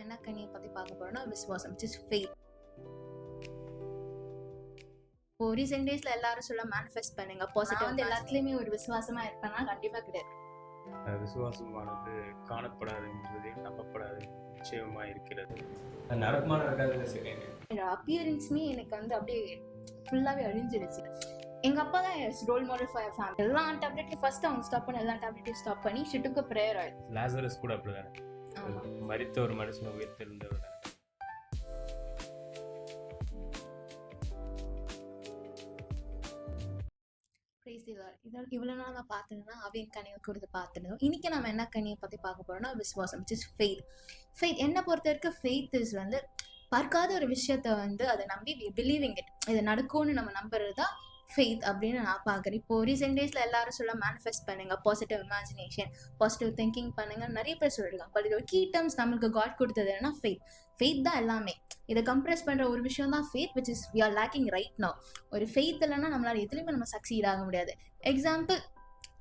என்ன கனியை பற்றி பார்க்க போகிறோம்னா விசுவாசம், which is faith. இப்போ ரீசெண்ட் டேஸ்ல எல்லாரும் சொல்ல மேனிஃபெஸ்ட் பண்ணுங்க பாசிட்டிவ். வந்து எல்லாத்துலயுமே ஒரு விசுவாசமா இருப்பேன்னா கண்டிப்பா கிடையாது. விசுவாசமானது காணப்படாதுன்றது நம்பப்படாது நிச்சயமா இருக்கிறது. நடக்குமான இருக்காது. செகண்ட் அப்பியரன்ஸ்மே எனக்கு வந்து அப்படியே ஃபுல்லாவே அழிஞ்சிருச்சு. எங்க அப்பா தான் ரோல் மாடல் ஃபார் ஃபேமிலி. எல்லா டேப்லெட்டையும் ஃபர்ஸ்ட் அவங்க ஸ்டாப் பண்ணி எல்லா டேப்லெட்டையும் ஸ்டாப் பண்ணி ஷிட்டுக்கு ப்ரேயர் ஆயிடுச்சு. லாசரஸ் கூட அப்படிதானே, மரித்த ஒரு மனுஷன் உயிர்த்தெழுந்தவர். இவ்வளவு நாள் நான் பார்த்ததுன்னா அவின் கனியை கொடுத்து பார்த்துருந்தோம். இன்னைக்கு நம்ம என்ன கனியை பத்தி பார்க்க போறோம்னா விசுவாசம், which is faith. faith என்ன பொறுத்த வரைக்கும் faith is வந்து பார்க்காத ஒரு விஷயத்த வந்து அதை நம்பி பிலீவிங் இட், இது நடக்கும்னு நம்ம நம்புறதுதான் ஃபெய்த் அப்படின்னு நான் பார்க்குறேன். இப்போ ரீசெண்ட் டேஸ்ல எல்லாரும் சொல்ல மேனிஃபெஸ்ட் பண்ணுங்க, பாசிட்டிவ் இமேஜினேஷன், பாசிட்டிவ் திங்கிங் பண்ணுங்க நிறைய பேர் சொல்லிருக்காங்க. பட் இது ஒரு கீ டர்ம்ஸ் நம்மளுக்கு காட் கொடுத்தது என்னன்னா ஃபெய்த். ஃபெய்த் தான் எல்லாமே. இதை கம்ப்ரெஸ் பண்ற ஒரு விஷயம் தான் faith, which is we are lacking right now. ஒரு ஃபெய்த் இல்லைன்னா நம்மளால எதுலையுமே நம்ம சக்சீட் ஆக முடியாது. எக்ஸாம்பிள்,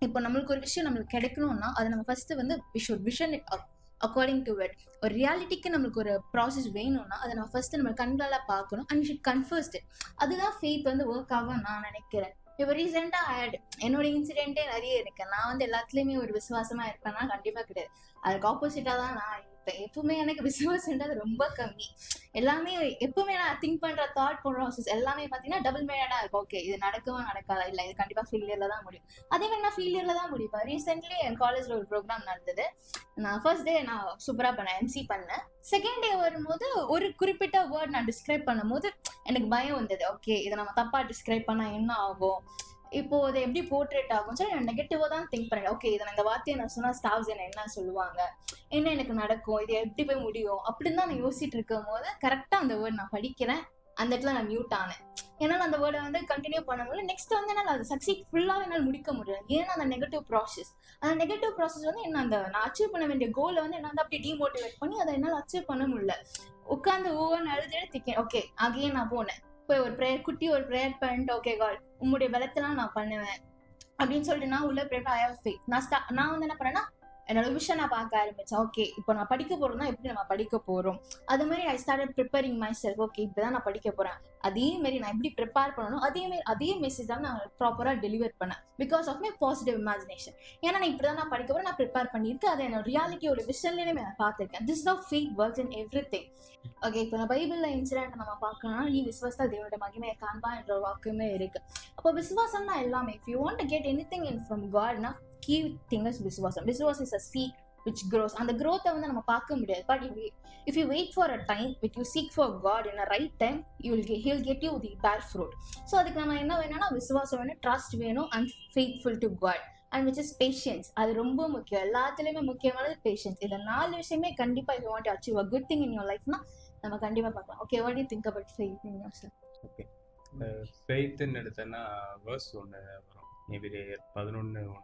இப்போ நம்மளுக்கு ஒரு விஷயம் நம்மளுக்கு கிடைக்கணும்னா அதை நம்ம ஃபர்ஸ்ட் வந்து we should vision it up according to it. ஒரு ரியாலிட்டிக்கு நம்மளுக்கு ஒரு ப்ராசஸ் வேணும்னா அதை நம்ம ஃபர்ஸ்ட் நம்ம கண்களால் பார்க்கணும் அண்ட் ஷுட் கன்ஃபர்ஸ் இட். அதுதான் ஃபெய்த் வந்து ஒர்க் ஆகும் நான் நினைக்கிறேன். இப்போ ரீசெண்டாக என்னோட இன்சிடென்ட்டே நிறைய இருக்கு. நான் வந்து எல்லாத்துலேயுமே ஒரு விசுவாசமா இருப்பேன்னா கண்டிப்பாக கிடையாது. அதுக்கு ஆப்போசிட்டாக தான் நான் இருப்பேன். எப்பவுமே எனக்கு விசுவாசன்றது ரொம்ப கம்மி. எல்லாமே எப்பவுமே நான் திங்க் பண்ற தாட் ப்ராசஸ் எல்லாமே பார்த்தீங்கன்னா டபுள் மேடா இருக்கும். ஓகே இது நடக்குமா நடக்காதா, இல்லை இது கண்டிப்பாக ஃபெயிலியர்ல தான் முடியும். அதே மாதிரி நான் ஃபெயிலியர்ல தான் முடிப்பேன். ரீசென்ட்லி என் காலேஜ்ல ஒரு ப்ரோக்ராம் நடந்தது. நான் ஃபர்ஸ்ட் டே நான் சூப்பரா பண்ணேன், எம்சி பண்ணேன். செகண்ட் டே வரும்போது ஒரு குறிப்பிட்ட வேர்ட் நான் டிஸ்கிரைப் பண்ணும்போது எனக்கு பயம் வந்தது. ஓகே இதை நம்ம தப்பா டிஸ்கிரைப் பண்ணா என்ன ஆகும், இப்போ அதை எப்படி போர்ட்ரேட் ஆகும் சொல்லி நான் நெகட்டிவா தான் திங்க் பண்ணேன். ஓகே இதை இந்த வார்த்தையை நான் சொன்னா ஸ்டாஃப்ஸ் என்ன சொல்லுவாங்க, என்ன எனக்கு நடக்கும், இது எப்படி போய் முடியும் அப்படின்னு தான் நான் யோசிச்சுட்டு இருக்கும் போது கரெக்டா அந்த வேர்ட் நான் படிக்கிறேன். அந்த இடத்துல நான் மியூட் ஆனேன். என்னால் அந்த வேர்டை வந்து கண்டினியூ பண்ண முடியல. நெக்ஸ்ட் வந்து என்னால் அது சக்சீட் ஃபுல்லாக என்னால் முடிக்க முடியல. ஏன்னா அந்த நெகட்டிவ் ப்ராசஸ் வந்து என்ன அந்த நான் அச்சீவ் பண்ண வேண்டிய கோலை வந்து என்ன வந்து அப்படி டிமோட்டிவேட் பண்ணி அதை என்னால் அச்சீவ் பண்ண முடியல. உட்காந்து ஒவ்வொன்று அழுதுட்டு திக்கேன். ஓகே அகைன் நான் போனேன், போய் ஒரு ப்ரேயர் பண்ணிட்டு ஓகே காட் உங்களுடைய பலத்தெல்லாம் நான் பண்ணுவேன் அப்படின்னு சொல்லிட்டு நான் உள்ள ப்ரேயர் ஐ ஹேவ் ஃபெய்த். நான் வந்து என்ன பண்ணேன்னா என்னோட விஷயம் நான் பார்க்க ஆரம்பிச்சேன். ஓகே இப்போ நான் படிக்க போறோம்னா எப்படி நம்ம படிக்க போறோம், அது மாதிரி I started preparing my self. Okay இப்பதான் நான் படிக்க போறேன், அதே மாதிரி நான் எப்படி ப்ரிப்பேர் பண்ணணும் அதே மெசேஜ் தான் நான் ப்ராப்பரா டெலிவர் பண்ணேன் because of my positive imagination. ஏன்னா நான் இப்படிதான் நான் படிக்க போறேன், நான் ப்ரிப்பேர் பண்ணியிருக்கேன், அதை என்னோட ரியாலிட்டியோட விஷன்லேயே நான் பார்த்துருக்கேன். This of faith works in everything. Okay இப்போ நான் பைபிள்ல இன்சிடென்ட் நம்ம பார்க்கணும்னா நீ விசுவாசத்தால் தேவனுடைய மகிமையை காண்பா என்ற ஒரு வாக்குமே இருக்கு. அப்போ விசுவாசம் தான் எல்லாமே. If you want to get anything in from காட்னா key thing is விசுவாசம். விசுவாசம் is a seed which grows. அந்த growth வந்து நம்ம பார்க்க முடியாது. But if you wait for a time, if you seek for God in a right time, he'll get you the bear fruit. So அதுக்கு நம்ம என்ன வேணும்னா விசுவாசம் வேணும், trust வேணும் and faithful to God and which is patience. அது ரொம்ப முக்கியம். எல்லாத்துலயுமே முக்கியமானது patience. இந்த 4 விஷயமே கண்டிப்பா if you want to achieve a good thing in your life னா நம்ம கண்டிப்பா பார்க்கலாம். Okay, what do you think about faith in yourself? Okay, faithன்னு எடுத்தேன்னா verse ஒன்று வரும், எபிரேயர் 11:1.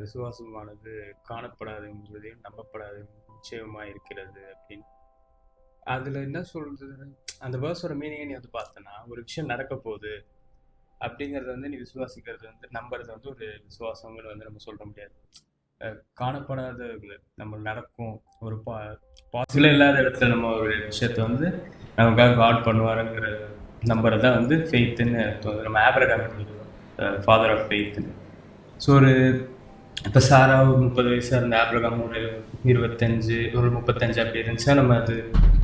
விசுவாசமானது காணப்படாதுன்றதையும் நம்பப்படாது நிச்சயமா இருக்கிறது அப்படின்னு. அதுல என்ன சொல்றது, அந்த வேர்ஸோட மீனிங்கை நீ வந்து பார்த்தனா ஒரு விஷயம் நடக்க போகுது அப்படிங்கறது வந்து நீ விசுவாசிக்கிறது வந்து நம்புறது வந்து ஒரு விசுவாசங்கள் வந்து நம்ம சொல்ல முடியாது. காணப்படாத நம்ம நடக்கும் ஒரு பாசிபிளே இல்லாத இடத்துல நம்ம ஒரு விஷயத்த வந்து நமக்காக காட் பண்ணுவாருங்கிற நம்புறதா வந்து ஃபெய்த்துன்னு நம்ம ஆபிரகாம் ஃபாதர் ஆஃப் ஃபெய்த்துன்னு. ஸோ ஒரு இப்போ சாரா ஒரு 30 வயசாக இருந்த ஆபிரகாம் ஒரு 25 ஒரு 35 அப்படி இருந்துச்சா நம்ம அது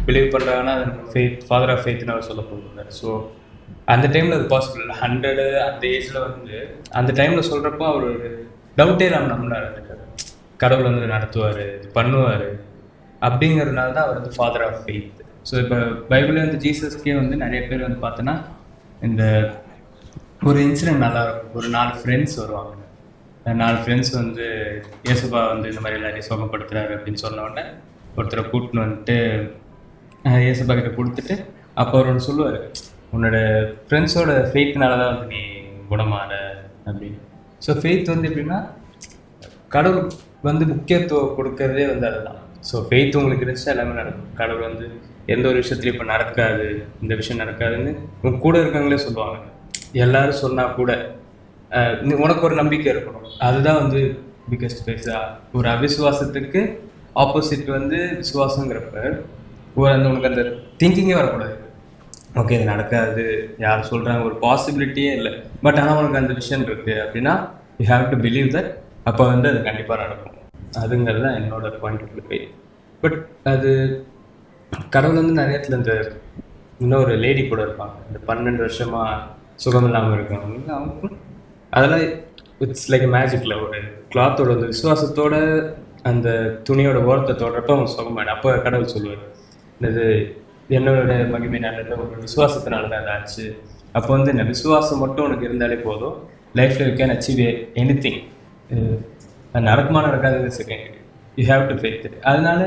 பிலீவ் பண்ணுறாங்கன்னா அது நம்ம ஃபெய்த் ஃபாதர் ஆஃப் ஃபெய்த்னு அவர் சொல்ல போகிறார். ஸோ அந்த டைமில் அது பாசிபிள் இல்லை. 100 அந்த ஏஜில் வந்து அந்த டைமில் சொல்கிறப்போ அவர் ஒரு டவுட்டே இல்லாமல் நம்பினார். கடவுள் வந்து நடத்துவார் பண்ணுவார் அப்படிங்கிறதுனால தான் அவர் வந்து ஃபாதர் ஆஃப் ஃபெய்த். ஸோ இப்போ பைபிளில் வந்து ஜீசஸ்க்கே வந்து நிறைய பேர் வந்து பார்த்தோன்னா இந்த ஒரு இன்சிடென்ட் நல்லாயிருக்கும். ஒரு 4 ஃப்ரெண்ட்ஸ் வருவாங்க. 4 ஃப்ரெண்ட்ஸ் வந்து இயேசுபா வந்து இந்த மாதிரி எல்லாரையும் சுகப்படுத்துறாரு அப்படின்னு சொன்ன உடனே ஒருத்தரை கூட்டின்னு வந்துட்டு இயேசுபா கிட்ட கொடுத்துட்டு அப்போ அவர் ஒன்று சொல்லுவார், உன்னோட ஃப்ரெண்ட்ஸோட ஃபெய்த்னால தான் வந்து நீ குணமாற அப்படின்னு. ஸோ ஃபெய்த் வந்து எப்படின்னா கடவுள் வந்து முக்கியத்துவம் கொடுக்கறதே வந்து அதுதான். ஸோ ஃபெய்த் உங்களுக்கு இருந்துச்சா எல்லாமே நடக்கும். கடவுள் வந்து எந்த ஒரு விஷயத்துலையும் இப்போ நடக்காது, இந்த விஷயம் நடக்காதுன்னு உங்க கூட இருக்கவங்களே சொல்லுவாங்க. எல்லாரும் சொன்னால் கூட உனக்கு ஒரு நம்பிக்கை இருக்கணும். அதுதான் வந்து பிகெஸ்ட் ஃபேஸா. ஒரு அவிசுவாசத்துக்கு ஆப்போசிட் வந்து விசுவாசங்கிறப்ப உனக்கு அந்த திங்கிங்கே வரக்கூடாது. ஓகே இது நடக்காது, யார் சொல்கிறாங்க, ஒரு பாசிபிலிட்டியே இல்லை, பட் ஆனால் உனக்கு அந்த விஷயம் இருக்குது அப்படின்னா you have to believe that. அப்போ வந்து அது கண்டிப்பாக நடக்கும். அதுங்கிறது தான் என்னோட பாயிண்ட் ஆஃப் வியூ. பட் அது கடவுள் வந்து நிறைய இடத்துல இந்த இன்னொரு லேடி கூட இருப்பாங்க, இந்த 12 வருஷமாக சுகம் இல்லாமல் இருக்கவங்க, அவங்க அதெல்லாம் இட்ஸ் லைக் மேஜிக்கில் ஒரு கிளாத்தோட அந்த விசுவாசத்தோட அந்த துணியோட ஓரத்தை தோடுறப்ப அவங்க சுகமாயிடும். அப்போ கடவுள் சொல்லுவார், இது என்னோட மகிமை நல்லது, ஒரு விசுவாசத்தினால தான் இதாச்சு. அப்போ வந்து இந்த விசுவாசம் மட்டும் உனக்கு இருந்தாலே போதும், லைஃப்பில் you can achieve any thing. நடக்குமா நடக்காது second, you have to faith it. அதனால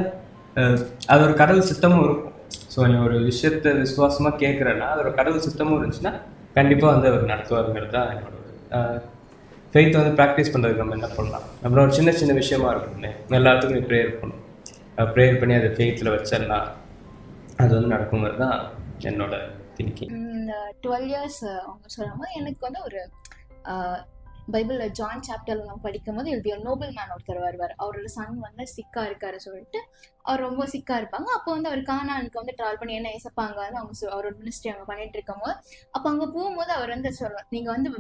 அது ஒரு கடவுள் சித்தமும் இருக்கும். ஸோ நீ ஒரு விஷயத்தை விசுவாசமாக கேட்குறேன்னா அது ஒரு கடவுள் சித்தமும் இருந்துச்சுன்னா கண்டிப்பாக வந்து அவர் நடத்துவாருங்கிறது தான் என்னோட ஃபெய்த்தை வந்து ப்ராக்டிஸ் பண்ணுறதுக்கு நம்ம என்ன பண்ணலாம். அப்புறம் ஒரு சின்ன சின்ன விஷயமா இருக்கும்னு எல்லாத்துக்கும் நீ ப்ரேயர் பண்ணணும். ப்ரேயர் பண்ணி அதை ஃபெய்த்தில் வச்சிடனா அது வந்து நடக்குங்கிறது தான் என்னோட திங்கிங். இந்த 12 இயர்ஸ் அவங்க சொல்லும்போது எனக்கு வந்து ஒரு பைபிளில் ஜான் சாப்டர்ல நம்ம படிக்கும்போது இல் பி a noble man ஒருத்தர் வருவார். அவரோட சன் வந்து சிக்கா இருக்காரு சொல்லிட்டு அவர் ரொம்ப சிக்கா இருப்பாங்க. அப்போ வந்து அவர் கானானுக்கு வந்து ட்ராவல் பண்ணி என்ன ஏசப்பாங்க வந்து அவங்க அவரோட மினிஸ்ட்ரி அவங்க பண்ணிட்டு இருக்கும் போது அப்போ அங்கே போகும்போது அவர் வந்து சொல்லுவார், நீங்க வந்து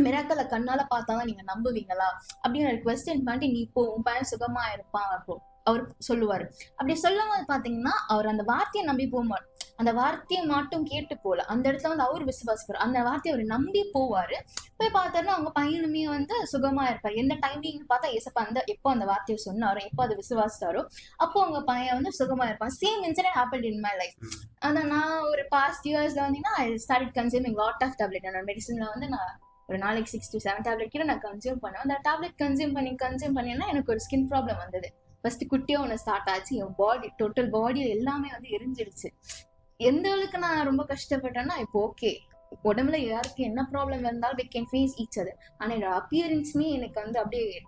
மிராக்கலை கண்ணால பார்த்தாதான் நீங்க நம்புவீங்களா அப்படின்னு ஒரு கொஸ்டின் பண்ணிட்டு நீ இப்போ உன் பையன் சுகமா இருப்பான் அப்போ அவர் சொல்லுவாரு. அப்படி சொல்லும் போது பாத்தீங்கன்னா அவர் அந்த வார்த்தையை நம்பி போவார். அந்த வார்த்தையை மட்டும் கேட்டு போல அந்த இடத்துல வந்து அவர் விசுவாசிப்பார். அந்த வார்த்தையை அவர் நம்பி போவாரு. போய் பார்த்தாருன்னா அவங்க பையனுமே வந்து சுகமா இருப்பார். எந்த டைமிங் பார்த்தா ஏசப்பா அந்த எப்போ அந்த வார்த்தையை சொன்னாரோ எப்போ அதை விசுவாசித்தாரோ அப்போ அவங்க பையன் வந்து சுகமா இருப்பான். Same incident happened in my life. ஆனா நான் ஒரு பாஸ்ட் இயர்ஸ்ல வந்தீங்கன்னா I start consuming lot of tablet. என்னோட மெடிசன்ல வந்து நான் ஒரு நாளைக்கு 6 to 7 டேப்லெட் கிட்ட நான் கன்சியூம் பண்ணுவேன். அந்த டேப்லெட் கன்சியூம் பண்ணினா எனக்கு ஒரு ஸ்கின் ப்ராப்ளம் வந்தது. ஃபர்ஸ்ட் குட்டியா ஒன்று ஸ்டார்ட் ஆச்சு. என் பாடி டோட்டல் பாடி எல்லாமே வந்து எரிஞ்சிடுச்சு. எந்த அளவுக்கு நான் ரொம்ப கஷ்டப்பட்டேன்னா இப்போ ஓகே உடம்புல யாருக்கு என்ன ப்ராப்ளம் இருந்தாலும் we can face each other. ஆனால் என்னோட அப்பியரன்ஸுமே எனக்கு வந்து அப்படியே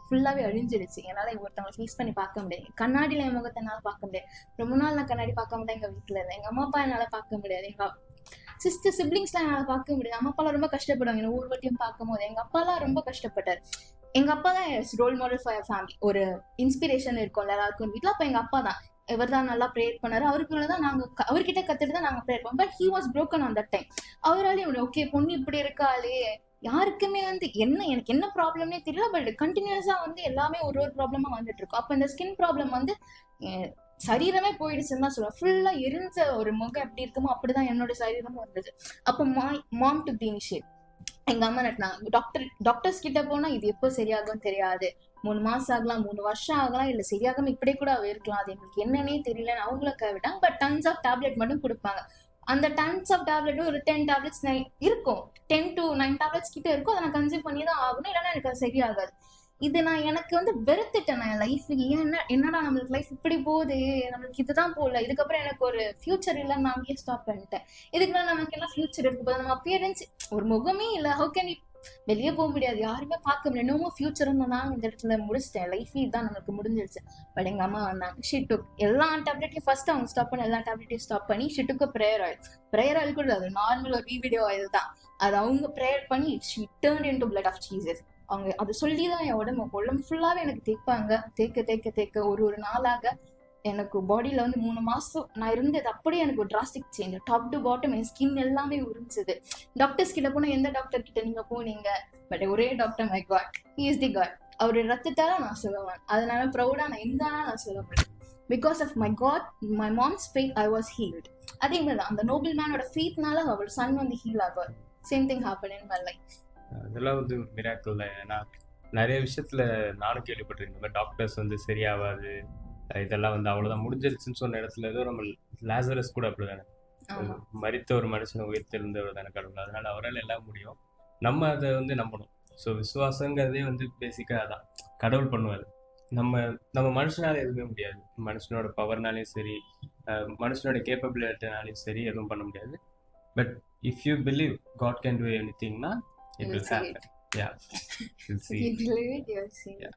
ஃபுல்லாகவே அழிஞ்சிடுச்சு. என்னால் ஒருத்தவங்களை ஃபேஸ் பண்ணி பார்க்க முடியாது. கண்ணாடியில் என் முகத்தை என்னால் பார்க்க முடியாது. ரொம்ப நாள் நான் கண்ணாடி பார்க்க முடியாது. எங்கள் வீட்டில் இல்லை, எங்கள் அம்மா அப்பா என்னால் பார்க்க முடியாது. எங்கள் சிஸ்டர் சிப்ளிங்ஸ்லாம் என்னால் பார்க்க முடியாது. அம்மா அப்பாலாம் ரொம்ப கஷ்டப்படுவாங்க என்ன ஊர்வட்டியும் பார்க்கும் போது. எங்கள் அப்பாலாம் ரொம்ப கஷ்டப்பட்டார். எங்கள் அப்பா தான் ரோல் மாடல் ஃபார் ஃபேமிலி. ஒரு இன்ஸ்பிரேஷன் இருக்கும்ல எல்லாருக்கும் வீட்டில். அப்போ எங்கள் அப்பா தான் இவர் தான் நல்லா ப்ரேயர் பண்ணாரு. அவருக்குள்ள தான் நாங்கள் அவர்கிட்ட கற்றுட்டு தான் நாங்கள் ப்ரேயர் பண்ணோம். But he was broken on that time. அவராலே ஓகே பொண்ணு இப்படி இருக்காளே, யாருக்குமே வந்து எனக்கு என்ன ப்ராப்ளம்னே தெரியல. பட் கண்டினியூஸா வந்து எல்லாமே ஒரு ப்ராப்ளமா வந்துட்டு இருக்கும். அப்போ இந்த ஸ்கின் ப்ராப்ளம் வந்து சரீரமே போயிடுச்சுன்னு தான் சொல்லுவேன். ஃபுல்லா எரிஞ்ச ஒரு முகம் எப்படி இருக்குமோ அப்படிதான் என்னோட சரீரமும் இருந்தது. அப்போ மாம் டு தி இனிஷியேட். எங்க அம்மா நட்டினாங்க டாக்டர்ஸ் கிட்ட போனா இது எப்போ சரியாகும் தெரியாது, 3 மாசம் ஆகலாம், 3 வருஷம் ஆகலாம், இல்ல சரியாகாம இப்படியே கூட இருக்கலாம், அது எங்களுக்கு என்னன்னே தெரியலன்னு அவங்கள விட்டாங்க. பட் டன்ஸ் ஆஃப் டேப்லெட் மட்டும் கொடுப்பாங்க. அந்த டன்ஸ் ஆஃப் டேப்லெட்டும் ஒரு 10 டேப்லெட்ஸ் இருக்கும், 10 to 9 டேப்லெட்ஸ் கிட்ட இருக்கும். அதை நான் கன்சியூம் பண்ணி தான் ஆகணும், இல்லைன்னா எனக்கு அது சரியாகாது. இது நான் எனக்கு வந்து வெறுத்துட்டேன் நான் லைஃபுக்கு. என்னடா நம்மளுக்கு லைஃப் இப்படி போகுது, நம்மளுக்கு இதுதான் போகல, இதுக்கப்புறம் எனக்கு ஒரு ஃபியூச்சர் இல்லைன்னு நான் அங்கேயே ஸ்டாப் பண்ணிட்டேன். இதுக்கு மேலே நமக்கு என்ன ஃபியூச்சர் இருக்கு போது, நம்ம அப்பியரன்ஸ் ஒரு முகமே இல்லை, ஹவு கேன் வெளியே போக முடியாது, யாருமே பார்க்க முடியாது, இன்னமும் ஃபியூச்சர்னு நான் இந்த இடத்துல முடிச்சிட்டேன். லைஃப் இதுதான் நம்மளுக்கு முடிஞ்சிருச்சு. பட் எங்க அம்மா வந்தாங்க, ஷிட்டுக் எல்லா டேப்லெட்டையும் ஃபர்ஸ்ட் அவங்க ஸ்டாப் பண்ணி எல்லா டேப்லெட்டையும் ஸ்டாப் பண்ணி ஷிட்டுக்கு ப்ரேயர் ஆயில் கூட அது நார்மல் ஒரு வீடியோ ஆயில் தான், அது அவங்க ப்ரேயர் பண்ணி she turned into blood of Jesus. அவங்க அதை சொல்லி தான் என் உடம்பு ஃபுல்லாவே எனக்கு தேய்ப்பாங்க. தேக்க ஒரு நாளாக எனக்கு பாடியில வந்து 3 மாசம் நான் இருந்தது அப்படியே எனக்கு ஒரு drastic change, top to bottom N skin எல்லாமே உறிஞ்சுது. டாக்டர்ஸ் கிட்ட போனா எந்த டாக்டர் கிட்ட நீங்க போனீங்க, பட் ஒரே doctor, my God, he is the God. அவருடைய ரத்தத்தால நான் சொல்லுவேன். அதனால ப்ரௌடா நான் எங்கன்னா நான் சொல்ல முடியும். Because of my God, my mom's faith, I was healed. அதே மாதிரி தான் அந்த நோபல் மேனோட ஃபெய்த்னால அவர் சன் வந்து ஹீல் ஆகார். Same thing happen in my life. அதெல்லாம் வந்து மிராக்கிள் தான். ஏன்னா நிறைய விஷயத்துல நானும் கேள்விப்பட்டிருக்கேன், டாக்டர்ஸ் வந்து சரியாகாது, இதெல்லாம் வந்து அவ்வளவுதான் முடிஞ்சிருச்சுன்னு சொன்ன இடத்துல ஏதோ நம்ம லாசரஸ் கூட அப்படிதானே, மரித்த ஒரு மனுஷனை உயிர்த்தெழுந்தவர் தானே கடவுள். அதனால அவரால் எல்லாம் முடியும், நம்ம அதை வந்து நம்பணும். ஸோ விசுவாசங்கிறதே வந்து பேசிக்காக அதான், கடவுள் பண்ணுவார். நம்ம மனுஷனால எதுவுமே முடியாது. மனுஷனோட பவர்னாலையும் சரி, மனுஷனோட கேப்பபிலிட்டினாலையும் சரி எதுவும் பண்ண முடியாது. But if you believe God can do எனிதிங்னா it will happen. Yeah, you'll see. You believe it, you'll see. Yeah.